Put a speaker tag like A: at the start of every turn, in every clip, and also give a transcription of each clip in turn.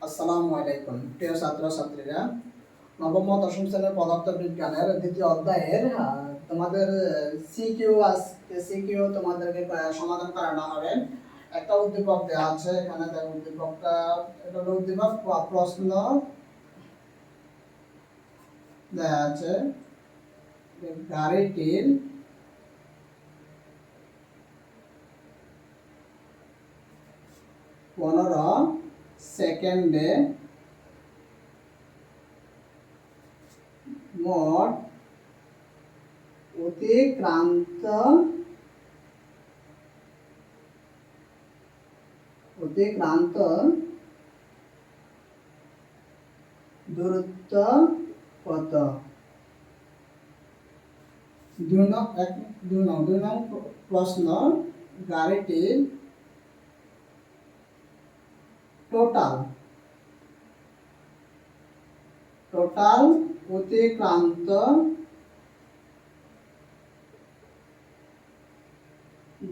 A: আসসালামু আলাইকুম প্রিয় ছাত্রছাত্রীরা, নবম ও দশম শ্রেণীর পদার্থবিজ্ঞানের দ্বিতীয় অধ্যায়ের তোমাদের সিকিউ তোমাদেরকে সমাধান করানো হবে। একটা উদ্দীপক দেওয়া আছে, এখানে দেখো উদ্দীপকটা, এটা হলো উদ্দীপক প্রশ্ন দেওয়া আছে। গাড়িটির 15 সেকেন্ডে মোট অতিক্রান্ত দূরত্ব কত? দুই নং প্রশ্ন, গাড়িটির টোটাল অতিক্রান্ত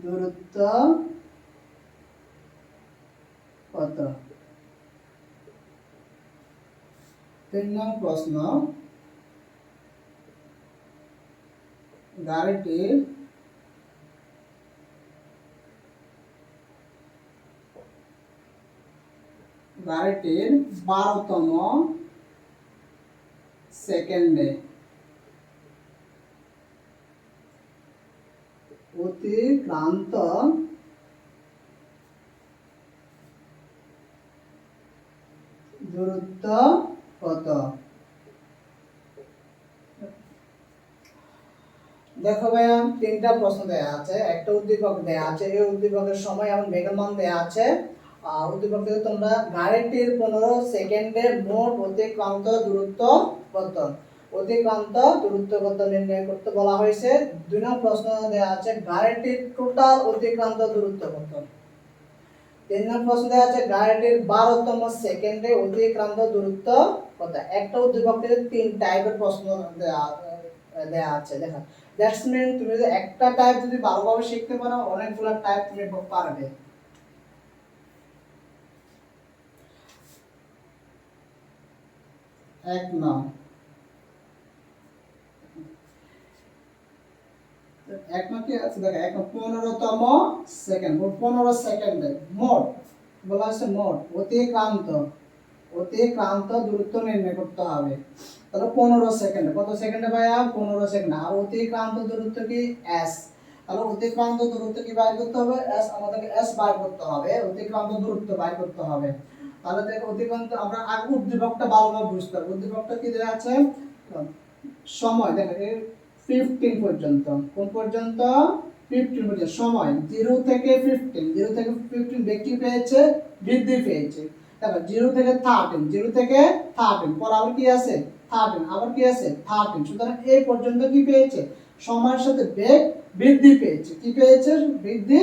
A: দূরত্ব কত? 3 নং প্রশ্ন, গাড়িটির গাড়িটির 12তম সেকেন্ডে অতিক্রান্ত দূরত্ব কত? দেখো ভাইয়া, তিনটা প্রশ্ন দেয়া আছে, একটা উদ্দীপক দেয়া আছে, এই উদ্দীপকের সময় এবং বেগের মান দেয়া আছে। উদ্দীপক থেকে তোমরা গাড়িটির 15 সেকেন্ডে মোট অতিক্রান্ত দূরত্ব কত নির্ণয় করতে বলা হয়েছে। 2 নং প্রশ্ন দেয়া আছে, গাড়িটির টোটাল অতিক্রান্ত দূরত্ব কত? 3 নং প্রশ্ন দেয়া আছে, গাড়িটির 12তম সেকেন্ডে অতিক্রান্ত দূরত্ব কত? একটা উদ্দীপক থেকে 3 টাইপের প্রশ্ন দেয়া আছে। দেখো, দ্যাটস মিন তুমি যদি একটা টাইপ যদি ভালোভাবে শিখতে পারো, অনেকগুলো টাইপ তুমি পারবে। এক নং কি আছে? দেখো, 15তম সেকেন্ড, 15 সেকেন্ডে মোট বলা আছে, মোট অতিক্রান্ত দূরত্ব নির্ণয় করতে হবে। তাহলে 15 সেকেন্ডে, কত সেকেন্ডে ভাইয়া? 15 সেকেন্ড। আর অতিক্রান্ত দূরত্ব কি? s। তাহলে অতিক্রান্ত দূরত্ব কি বাইর করতে হবে? s, আমাদেরকে s বাইর করতে হবে, অতিক্রান্ত দূরত্ব বাইর করতে হবে। তাহলে দেখো, অতিক্রান্ত আমরা আগে উদ্দীপকটা ভালোভাবে বুঝতে হবে। উদ্দীপকটা কি দেয়া আছে? সময় দেখো, 15 পর্যন্ত, কোন পর্যন্ত? 15 পর্যন্ত সময়, 0 থেকে 15 ব্যক্তি পেয়েছে, বৃদ্ধি পেয়েছে। দেখো, 0 থেকে 13 পর আবার কি আছে? 13, আবার কি আছে? 13। সুতরাং এই পর্যন্ত কি পেয়েছে? সময়ের সাথে বেগ বৃদ্ধি পেয়েছে। কি পেয়েছে? বৃদ্ধি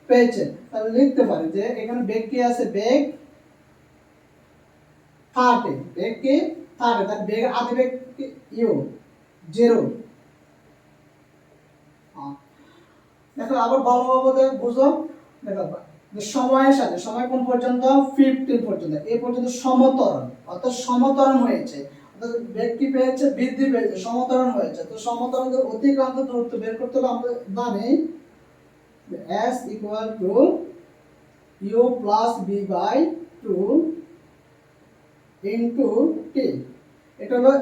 A: পেয়েছে। তাহলে লিখতে পারি যে এখানে বেগ কি আছে? বেগ 13, বেগ কি 13। তার বেগ আদি বেগ কি? u 0। দেখো, আবার ভালোভাবে বুঝো। দেখো, যে সময়ের সাথে, সময় কোন পর্যন্ত? 15 পর্যন্ত। এই পর্যন্ত সমতরণ, অর্থাৎ সমতরণ হয়েছে, অর্থাৎ ব্যক্তি পেয়েছে, বৃদ্ধি পেয়েছে, সমতরণ হয়েছে। তো সমতরণের অতিক্রান্ত দূরত্ব বের করতে হলে আমরা জানি s equal to u plus b by 2 into t। এটা হলো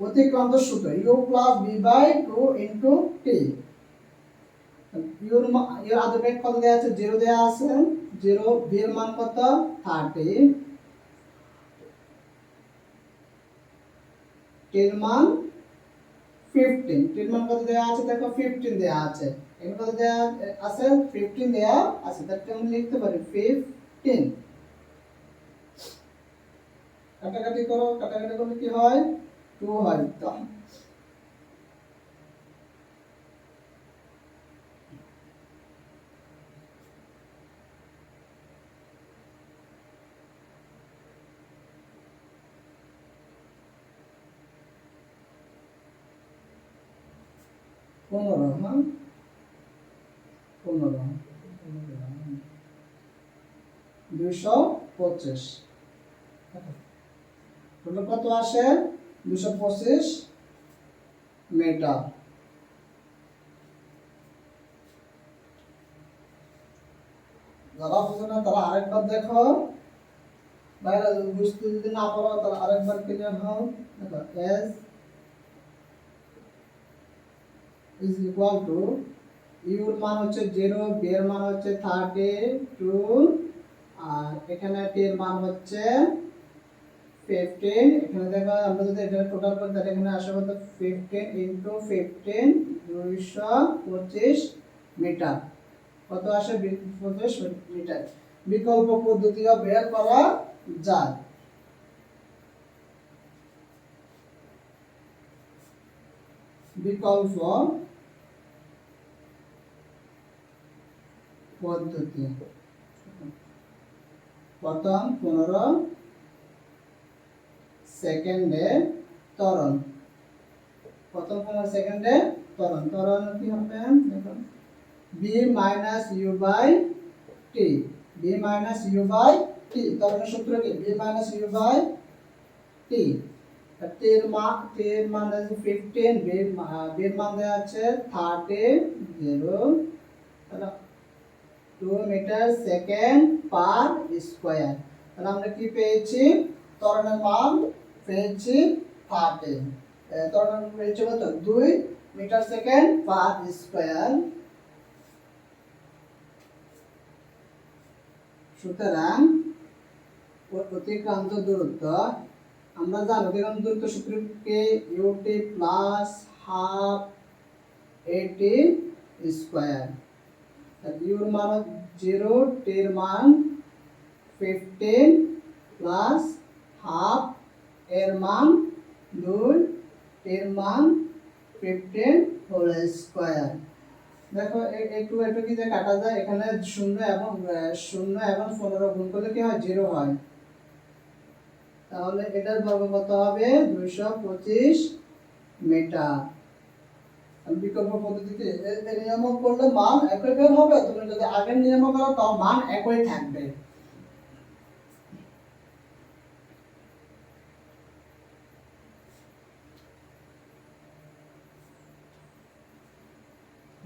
A: অতিক্রান্ত সূত্র, u plus b by 2 into t। এর আগে বেগ কত দেয়া আছে? 0 দেয়া আছে, 0। b এর মান কত? 30। t এর মান 15। t এর মান কত দেয়া আছে? দেখো, 15 দেয়া আছে। এখানে কত দেয়া আছে? 15 দেয়া আছে। তাহলে আমরা লিখতে পারি 15। কাটাকাটি করলে কি হয়? 2 হয়। তো 15, হ্যাঁ, 15, 225। টোটাল কত আসে 225 মিটার। যারা বুঝো না তারা আরেকবার দেখো, বাইরে বুঝতে যদি না পারো তাহলে আরেকবার ক্লিয়ার হও। দেখো S is equal to your মান হচ্ছে 0, বি এর মান হচ্ছে 32, আর এখানে টি এর মান হচ্ছে 15। এখানে দেখো আমরা যদি এটা টোটাল করি তাহলে এখানে আসে কত 15 ইনটু 15 225 মিটার। কত আসে 225 মিটার। বিকল্প পদ্ধতিও বের করা যায়। বিকল্প পদ্ধতি প্রথম 15 সেকেন্ডে ত্বরণ। প্রথম 15 সেকেন্ডে ত্বরণ। ত্বরণ কি হবে দেখুন b minus u by t। b minus u by t ত্বরণের সূত্র কি b minus u by t। t এর মান আছে 15, b এর মান দেওয়া আছে 30, 2 মিটার সেকেন্ড পার স্কয়ার। তাহলে আমরা কি পেয়েছি ত্বরণের মান পেয়েছি 30। ত্বরণ পেয়েছি কত 2 মিটার সেকেন্ড পার স্কয়ার। সুতরাং অতিক্রান্ত দূরত্ব আমরা জানি অতিক্রান্ত দূরত্ব সূত্র কি ut plus half at square. u এর মান 0, t এর মান 15 প্লাস হাফ এর মান 2, t এর মান 15 হোল স্কয়ার। দেখো একটু কি যে কাটা যায়, এখানে 0 এবং 15 গুণ করলে কি হয় 0 হয়। তাহলে এটার বর্গ কত হবে 225 মিটার। বিকল্প পদ্ধতিতে এই নিয়ম করলে মান একই বের হবে, তুমি যদি আগের নিয়ম করো তাও মান একই থাকবে।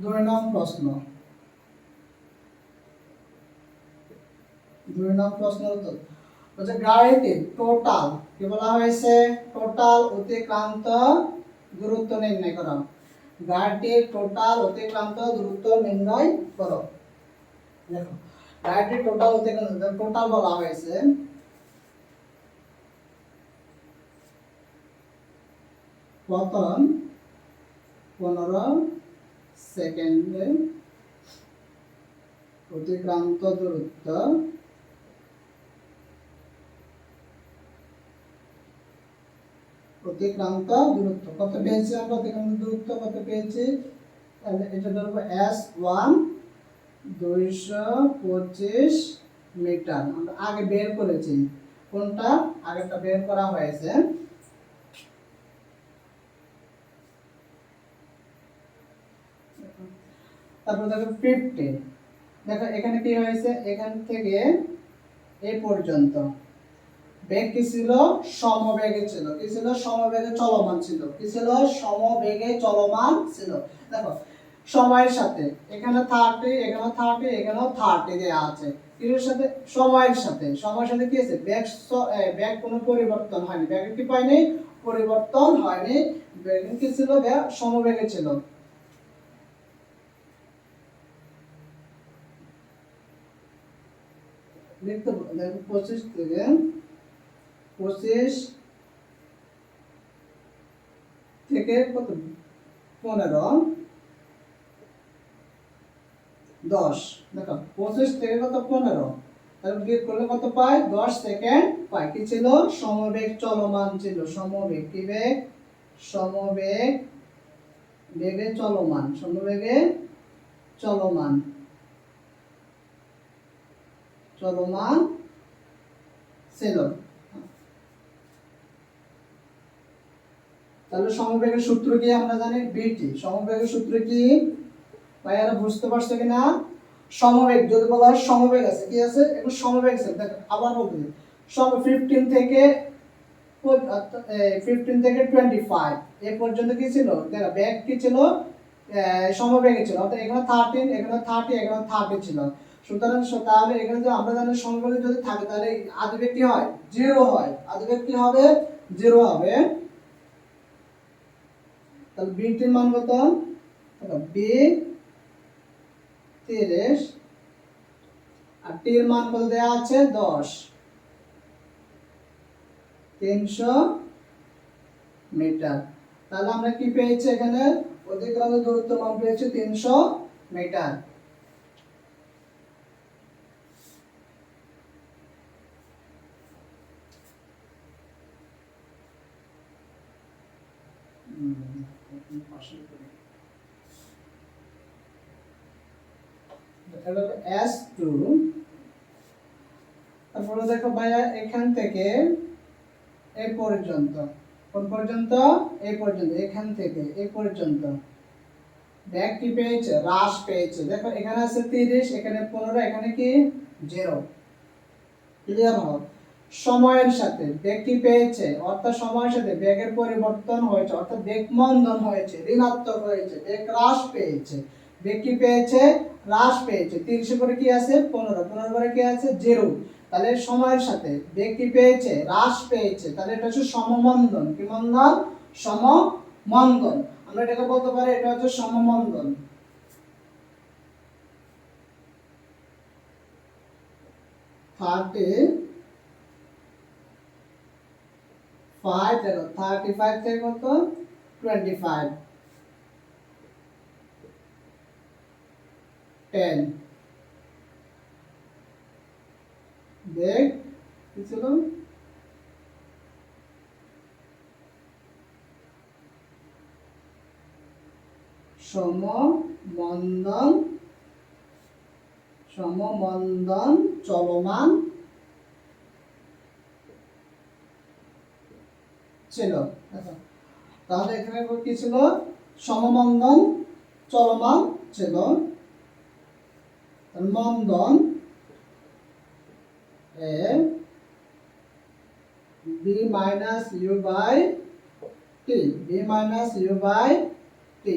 A: দুই নং প্রশ্ন উত্তর হচ্ছে গাড়িটির টোটাল কি বলা হয়েছে টোটাল অতিক্রান্ত দূরত্ব নির্ণয় করো। গাড়িটির টোটাল অতিক্রান্ত দূরত্ব নির্ণয় করো। দেখো গাড়িটির টোটাল অতিক্রান্ত টোটাল বলা হয়েছে প্রথম 15 সেকেন্ডে অতিক্রান্ত দূরত্ব কত পেয়েছি আমরা অতিক্রান্ত দূরত্ব কত পেয়েছি, তাহলে এটা ধরবো s1 225 মিটার। আমরা আগে বের করেছি কোনটা আগেরটা বের করা হয়েছে। তারপর দেখো 50, দেখো এখানে কি হয়েছে এখান থেকে এই পর্যন্ত বেগ কি ছিল সমবেগে ছিল, কি ছিল সমবেগে চলমান ছিল, কি ছিল সমবেগে চলমান ছিল। দেখো সময়ের সাথে এখানে 30 এখানে 30 এখানেও 30 দেয়া আছে, এর সাথে সময়ের সাথে কি আছে বেগ কোনো পরিবর্তন হয়নি, বেগের কি পাইনি পরিবর্তন হয়নি, বেগ কি ছিল বেগ সমবেগে ছিল। লিখতে দেখো 25 থেকে 25 থেকে কত 15 10, দেখো 25 থেকে কত 15, তাহলে বিয়োগ করলে কত পাই 10 সেকেন্ড পাই। কি ছিল সমবেগ চলমান ছিল, সমবেগ কি বেগ সমবেগ বেগে চলমান, সমবেগে চলমান ছিল। তাহলে সমবেগের সূত্র কি আমরা জানি বিটি। সমবেগের সূত্র কি ভাইয়ারা বুঝতে পারছো কিনা? সমবেগ যদি বলা হয় সমবেগ আছে কি আছে একটু সমবেগ আছে, দেখো আবার বলতে সব 15 থেকে 25 এ পর্যন্ত কি ছিল, দেখো ব্যাগ কি ছিল, সমবেগে ছিল, অর্থাৎ এখানে 13, এখানে 30, এখানে 30 ছিল। সুতরাং তাহলে এখানে যে আমরা জানি সমবেগে যদি থাকে তাহলে আদিবেগ কি হয়, 0 হয়। আদিবেগ কি হবে, 0 হবে। তাহলে বি টির মান কত, বি 30 আর টির মান কত দেওয়া আছে 10, 300 মিটার। তাহলে আমরা কি পেয়েছি এখানে, অতিক্রান্ত দূরত্ব মান পেয়েছি 300 মিটার। S2, তারপরে দেখো ভাইয়া এখান থেকে এই পর্যন্ত, কোন পর্যন্ত, এই পর্যন্ত, এখান থেকে এই পর্যন্ত ব্যাগ কি পেয়েছে, হ্রাস পেয়েছে। দেখো এখানে আছে 30, এখানে 15, এখানে কি 0। ক্লিয়ার হলো। সময়ের সাথে বেগ কি পেয়েছে, অর্থাৎ সময়ের সাথে বেগের পরিবর্তন হয়েছে, অর্থাৎ বেগ মন্দন হয়েছে, ঋণাত্মক হয়েছে, বেগ হ্রাস পেয়েছে। বেগ কি পেয়েছে, হ্রাস পেয়েছে। 30 করে কি আছে 15, 15 করে কি আছে 0। তাহলে সময়ের সাথে বেগ কি পেয়েছে, হ্রাস পেয়েছে। তাহলে এটা হচ্ছে সমমন্দন। কি মন্দন, সমমন্দন। আমরা এটাকে বলতে পারি এটা হচ্ছে সমমন্দন। দেখো 35 থেকে কত 25, 10 বেগ কি ছিল, সমমন্দন, সমমন্দন চলমান ছিল। তাহলে এখানে কি ছিল, সমমন্দন চলমান ছিল। মন্দন a v minus u by t, v minus u by t.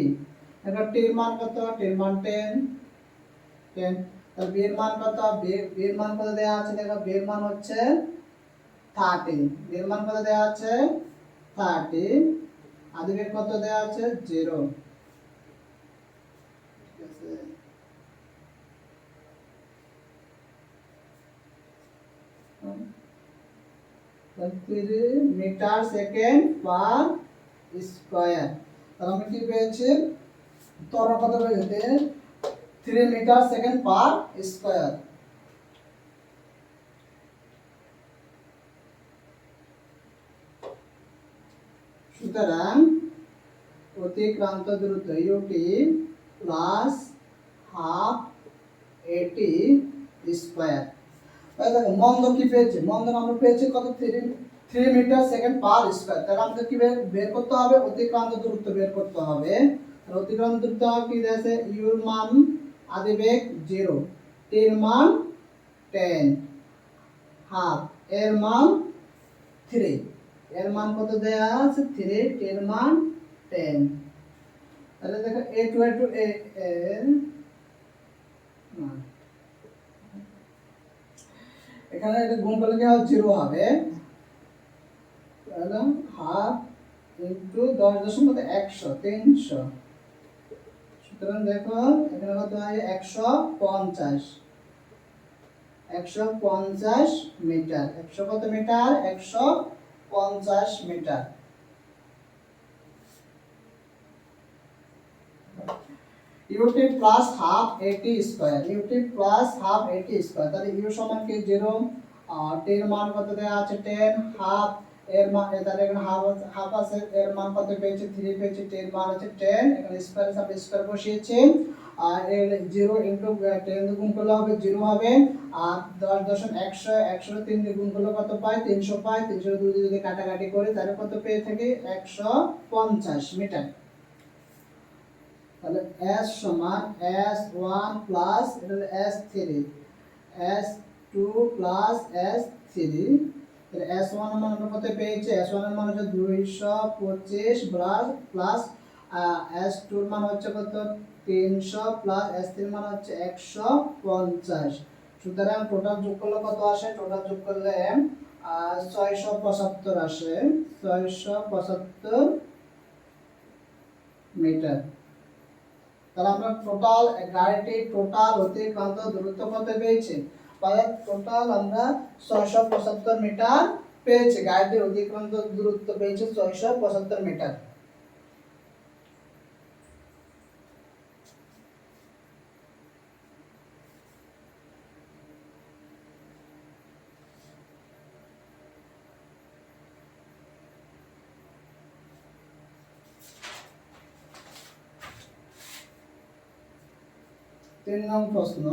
A: এখন টির মান কত, টির মান 10, 10। তাহলে বি এর মান কত, বি এর মান কত দেওয়া আছে, দেখো বি এর মান হচ্ছে 30, বি এর মান কত দেওয়া আছে 30, আদিবেগ কত দেওয়া আছে 0। ঠিক আছে, 30 মিটার সেকেন্ড পার স্কয়ার। তাহলে আমরা কি পেয়েছি, ত্বরণ কত পেয়েছে 3 মিটার সেকেন্ড পার স্কয়ার। সুতরাং অতিক্রান্ত দূরত্ব UT plus half a t square. তাহলে দেখো মন্দন কি পেয়েছে, মন্দন আমরা পেয়েছি কত 3 মিটার সেকেন্ড পার স্কয়ার। তাহলে আমাদের কি বের করতে হবে, অতিক্রান্ত দূরত্ব বের করতে হবে। আর অতিক্রান্ত দূরত্ব কি আছে, ইউর মান আদিবেগ 0, টির মান 10, হাফ এর মান 3, এর মান কত দেয়া আছে 3, টির মান 10। তাহলে দেখো a2 a এখানে এটা গুণ করলে কি হবে 0 হবে। তাহলে হাফ ইনটু 10.100, 300। সুতরাং দেখো এখানে কত হয় 150, 150 মিটার। 100 কত metre, 150 metre. U t plus half a t square, u t plus half a t square. তাহলে ইউ সমান কি 0, আর টি এর মান কত দেয়া আছে 10, হাফ এর মান, তাহলে এখানে হাফ আছে, এর মান কত পেয়েছে 3 পেয়েছে, টি এর মান হচ্ছে 10, এখানে স্কয়ার হিসাবে স্কয়ার বসিয়েছি। আর এর 0 ইনটু 10 দিয়ে গুণ করলে হবে 0 হবে। আর 10.100, 100 3 দিয়ে গুণ করলে কত পাই 300 পাই। 300 2 দিয়ে যদি কাটাকাটি করি তাহলে কত পেয়ে থাকি 150 মিটার। তাহলে s সমান s1 প্লাস এটা হলো s3, s2 প্লাস s3 তাহলে S1 এর মান আমরা কত পেয়েছি? S1 এর মান হচ্ছে 225 প্লাস S2 এর মান হচ্ছে কত? 300 প্লাস S3 এর মান হচ্ছে 150। সুতরাং টোটাল যোগ করলে কত আসে? টোটাল যোগ করলে 675 আসে, 675 মিটার। তাহলে আমরা টোটাল গাড়িটি টোটাল অতিক্রান্ত দূরত্ব কত পেয়েছি? টোটাল আমরা 675 মিটার পেয়েছি। গাড়িটির অতিক্রান্ত দূরত্ব পেয়েছি 675 মিটার। তিন নং প্রশ্ন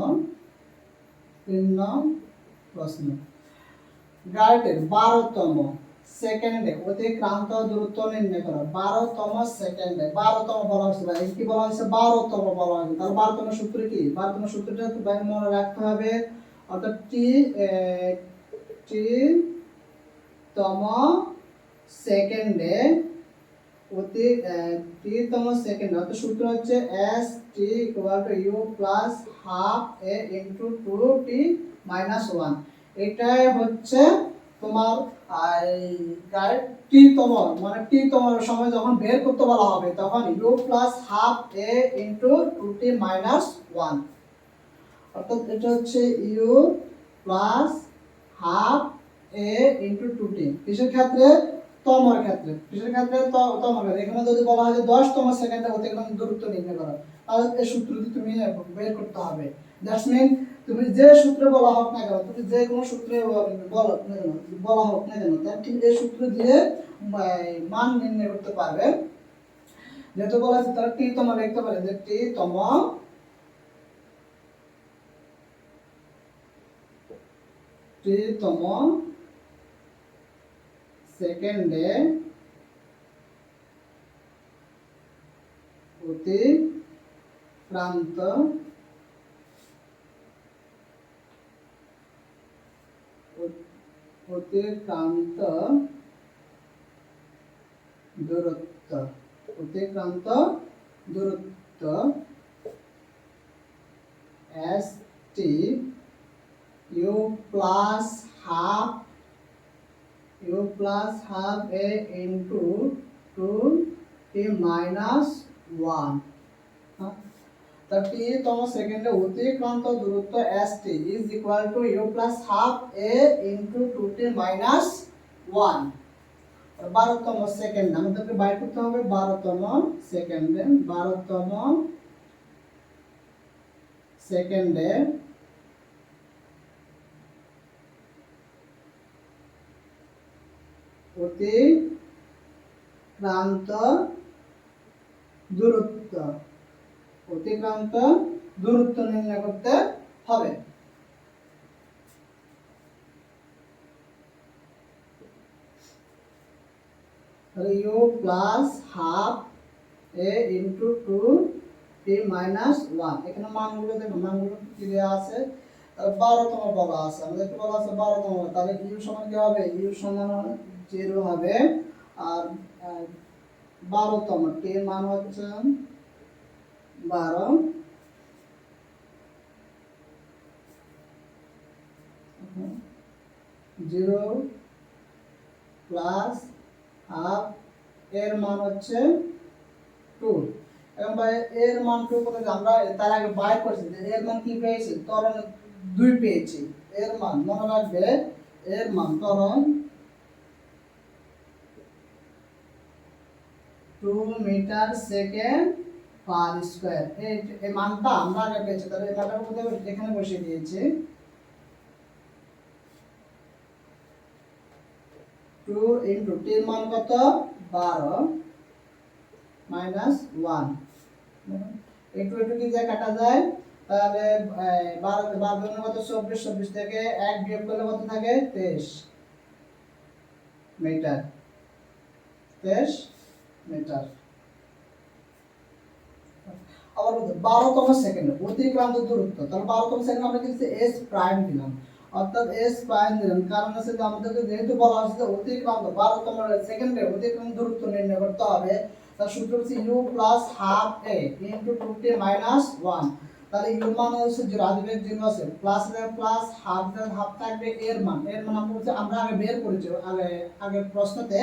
A: গাড়িটির 12তম সেকেন্ডে অতিক্রান্ত দূরত্ব নির্ণয় করো। 12তম সেকেন্ডে, 12তম বলা হচ্ছে ভাই, কি বলা হচ্ছে? 12তম বলা হচ্ছে। তাহলে 12তম সূত্র কি? 12তম সূত্রটা তো ভাই মনে রাখতে হবে, অর্থাৎ টি তম সেকেন্ডে তম সেকেন্ড, অর্থাৎ সূত্র হচ্ছে s t u plus half a into 2t minus 1। এটাই হচ্ছে তোমার গাইড টি তম, মানে টি তম সময় যখন বের করতে বলা হবে তখন u plus half a into 2t minus 1, অর্থাৎ এটা হচ্ছে u plus half a into 2t। কিসের ক্ষেত্রে? তমর ক্ষেত্রে। কিসের ক্ষেত্রে? তমর ক্ষেত্রে। এখানে যদি বলা হয় যে 10তম সেকেন্ডে অতিক্রান্ত দূরত্ব নির্ণয় করো, তাহলে এই সূত্রটি তুমি বের করতে হবে। দ্যাটস মিন তুমি যে সূত্রে বলা হোক না কেন, তুমি যে কোনো সূত্রে বলা হোক না কেন, তাহলে তুমি এই সূত্র দিয়ে মান নির্ণয় করতে পারবে। যেহেতু বলা আছে তাহলে টি তম লিখতে পারে যে টি তম সেকেন্ডে অতিক্রান্ত দূরত্ব s t u plus half a into 2t minus 1। the t তম সেকেন্ডে অতিক্রান্ত দূরত্ব st is equal to u plus half a into 2t minus 1। 12তম second আমাদেরকে বাইর করতে হবে। 12তম সেকেন্ডে অতিক্রান্ত দূরত্ব নির্ণয় করতে হবে। তাহলে u plus half a into 2t minus 1। এখানে মানগুলো দেখো, মানগুলো কি দেওয়া আছে? 12তম বলা আছে, আমাদেরকে বলা আছে 12তম। তাহলে u সমান কি হবে? u সমান 0 হবে। আর 12তম t এর মান হচ্ছে 12, 0 প্লাস হাফ এর মান হচ্ছে 2। এবং ভাই এর মান 2 করে আমরা তার আগে বাইর করছি, এর মান কি পেয়েছি? ত্বরণ 2 পেয়েছি। এর মান মনে রাখবে, এর মান ত্বরণ 2 মিটার সেকেন্ড পার স্কয়ার। এই মানটা আমরা আগে পেয়েছি, তাহলে এই মানটা কোথায় এখানে বসিয়ে দিয়েছি। 2 ইনটু t এর মান কত? 12 মাইনাস 1। একটু কি যা কাটা যায়, তাহলে 12 কত? 24 থেকে 1 বিয়োগ করলে কত থাকে? 23 মিটার। আবার 12তম সেকেন্ড অতিক্রান্ত দূরত্ব, তাহলে 12তম সেকেন্ড আমরা কিন্তু s প্রাইম দিলাম। অর্থাৎ এস পাই নিলাম, কারণ আছে যে আমাদেরকে যেহেতু বলা হচ্ছে যে অতিক্রান্ত 12তম সেকেন্ডে অতিক্রান্ত দূরত্ব নির্ণয় করতে হবে, তার সূত্র হচ্ছে u plus half a into 2t minus 1। তাহলে u মান হচ্ছে 0, আদিবেগ 0 আছে, প্লাস প্লাস হাফ হাফ থাকবে এর মান আমরা আগে বের করেছি আগে প্রশ্নতে।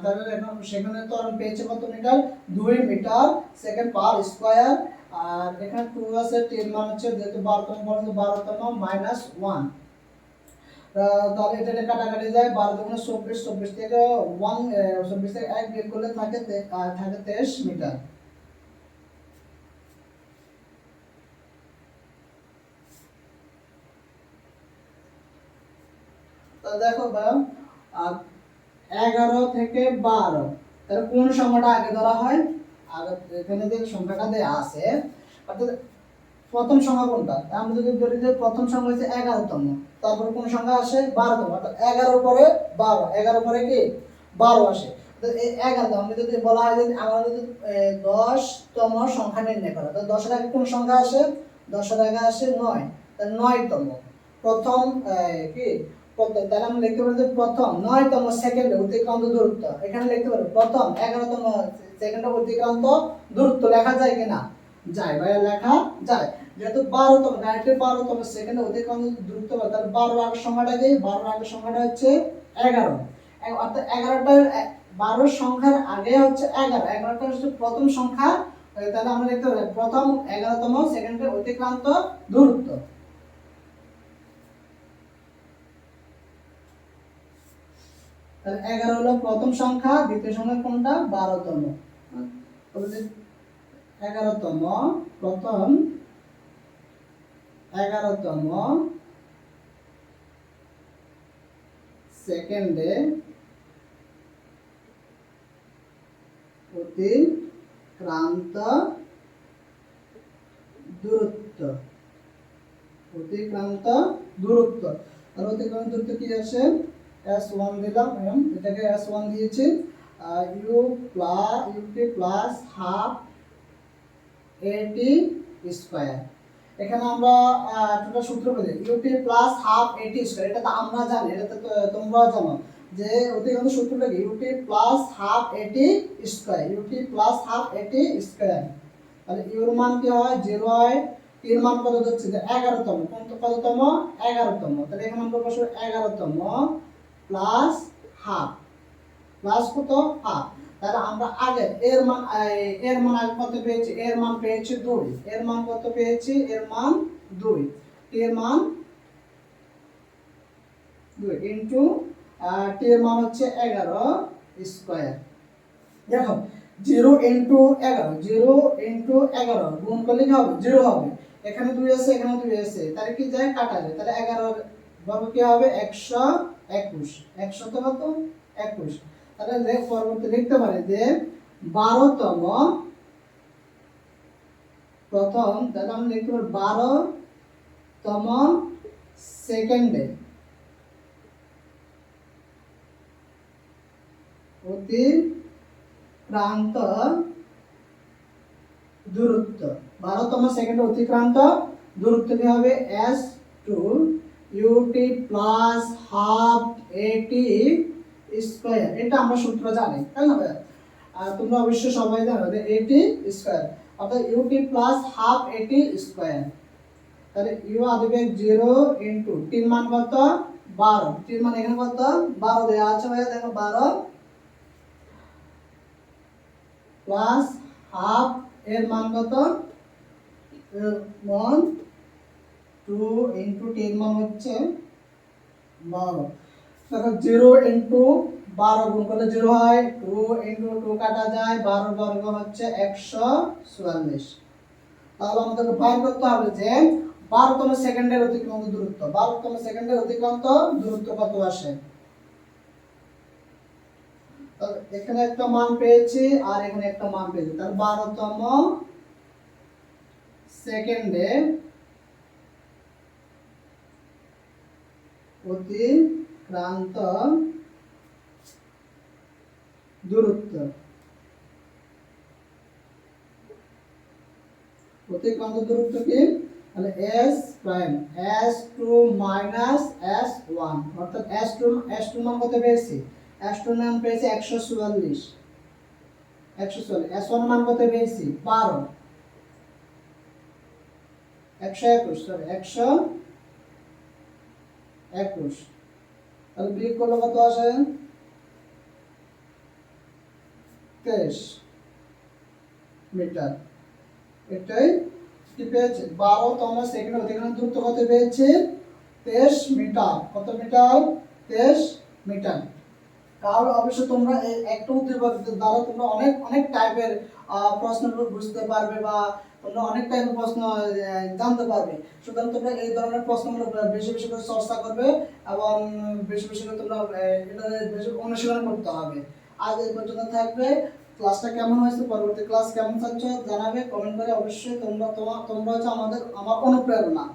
A: তাহলে এখন সেখানে তো আমরা পেয়েছি কত metre, 2 metre second per square. আর এখানে 2 আছে, t এর মান হচ্ছে যেহেতু 12তম বলতে 12তম মাইনাস 1। তাহলে এটা কাটাকাটি যায়, 12 দুগুণে 24, 24 থেকে 24 থেকে 1 বিয়োগ করলে থাকে 23 মিটার। তো দেখো ভাই 11 থেকে 12, তাহলে কোন সংখ্যাটা আগে ধরা হয়? আগে এখানে যে সংখ্যাটা দেয়া আছে, অর্থাৎ প্রথম সংখ্যা কোনটা? আমরা যদি ধরি যে প্রথম সংখ্যা হচ্ছে 11তম, তারপর কোন সংখ্যা আসে 12তম, অর্থাৎ 11 পরে 12, 11 পরে কি 12 আসে। তো এই 11তম আমরা যদি বলা হয় যে আমরা যদি 10তম সংখ্যা নির্ণয় করা, তো 10 এর আগে কোন সংখ্যা আসে? 10 এর আগে আসে 9, তাহলে 9তম প্রথম কি প্রথম, তাহলে আমরা লিখতে পারি যে প্রথম 9তম সেকেন্ডে অতিক্রান্ত দূরত্ব। এখানে লিখতে পারি প্রথম 11তম সেকেন্ডে অতিক্রান্ত দূরত্ব লেখা যায় কিনা? যায় ভাইয়া, লেখা যায়। যেহেতু 12তম ডাইরেক্টলি 12তম সেকেন্ডে অতিক্রান্ত দূরত্ব, তাহলে 12 আগের সংখ্যাটা কি? 12 আগের সংখ্যাটা হচ্ছে 11, অর্থাৎ 11টার 12 সংখ্যার আগে হচ্ছে 11, 11টা হচ্ছে প্রথম সংখ্যা। তাহলে আমরা লিখতে পারি প্রথম 11তম সেকেন্ডে অতিক্রান্ত দূরত্ব। তাহলে 11 হলো প্রথম সংখ্যা, দ্বিতীয় সংখ্যা কোনটা? 12তম। তাহলে 11তম প্রথম 11তম সেকেন্ডে অতিক্রান্ত দূরত্ব, অতিক্রান্ত দূরত্ব। আর অতিক্রান্ত দূরত্ব কি আছে? s1 দিলাম, এটাকে s1 দিয়েছি, ut plus half at square. এখানে আমরা একটা সূত্র পেলে ut plus half at square, এটা তো আমরা জানি, এটা তো তোমরাও জানো যে অতিক্রান্ত সূত্রটা কি? ut plus half at square, ut plus half at square. তাহলে u এর মান কি হয়? 0 হয়। t এর মান কত হচ্ছে যে 11তম, কততম? 11তম। তাহলে এখানে আমরা বসাবো 11তম প্লাস হাফ, প্লাস কত? হাফ। তাহলে আমরা আগে এর মান আগে কত পেয়েছি? এর মান পেয়েছি 2, এর মান কত পেয়েছি? এর মান 2, টি এর মান 2 ইনটু টি এর মান হচ্ছে 11 স্কয়ার। দেখো 0 ইনটু 11, 0 ইনটু 11 গুণ করলে কি হবে? 0 হবে। এখানে 2 আছে, এখানে 2 আছে, তাহলে কি যায়? কাটা যায়। তাহলে 11 বর্গ কি হবে? 121, 100 তো কত? 21। তাহলে পরবর্তী লিখতে পারি যে 12তম প্রথম, তাহলে আমরা লিখতে পারি 12তম সেকেন্ডে অতিক্রান্ত দূরত্ব, 12তম সেকেন্ডে অতিক্রান্ত দূরত্ব কি হবে? s2 ut plus half at square. এটা আমরা সূত্র জানি, তাই না ভাই? আর তোমরা অবশ্যই সবাই জানো যে at স্কয়ার, অর্থাৎ ut plus half at square. তাহলে u আদিবেগ 0 ইনটু t এর মান কত? 12, t এর মান এখানে কত? 12 দেয়া আছে ভাইয়া, দেখো 12 প্লাস হাফ এর মান কত? 1 2 ইনটু t এর মান হচ্ছে 12। দেখো 0 ইনটু 12 গুণ করলে 0 হয়, 2 ইনটু 2 কাটা যায়, 12 বর্গ হচ্ছে 144। তাহলে আমাদেরকে বাইর করতে হবে যে 12তম সেকেন্ডের অতিক্রান্ত দূরত্ব, 12তম সেকেন্ডের অতিক্রান্ত দূরত্ব কত আসে। তাহলে এখানে একটা মান পেয়েছি আর এখানে একটা মান পেয়েছি, তাহলে 12তম সেকেন্ডে অতিক্রান্ত দূরত্ব, অতিক্রান্ত দূরত্ব কি? তাহলে s prime s2 minus s1 অর্থাৎ s2 মান কত পেয়েছি s2 মান পেয়েছি 144 s1 মান কত পেয়েছি 12 121 সরি 121 তাহলে বিয়োগ করলে কত আসে 23 মিটার। এটাই কি পেয়েছে 12তম সেকেন্ড অতিক্রম দূরত্ব কত পেয়েছে 23 মিটার। কত মিটার 23 মিটার। তাহলে অবশ্যই তোমরা এই একটা উদ্দীপক দ্বারা তোমরা অনেক অনেক টাইপের প্রশ্নগুলো বুঝতে পারবে বা তোমরা অনেক টাইপের প্রশ্ন জানতে পারবে। সুতরাং তোমরা এই ধরনের প্রশ্নগুলো বেশি বেশি করে চর্চা করবে এবং বেশি বেশি করে তোমরা এটা বেশি অনুশীলন করতে হবে। আজ এই পর্যন্ত থাকবে। ক্লাসটা কেমন হয়েছে, পরবর্তী ক্লাস কেমন চাচ্ছ জানাবে কমেন্ট করে। অবশ্যই তোমরা হচ্ছে আমার অনুপ্রেরণা।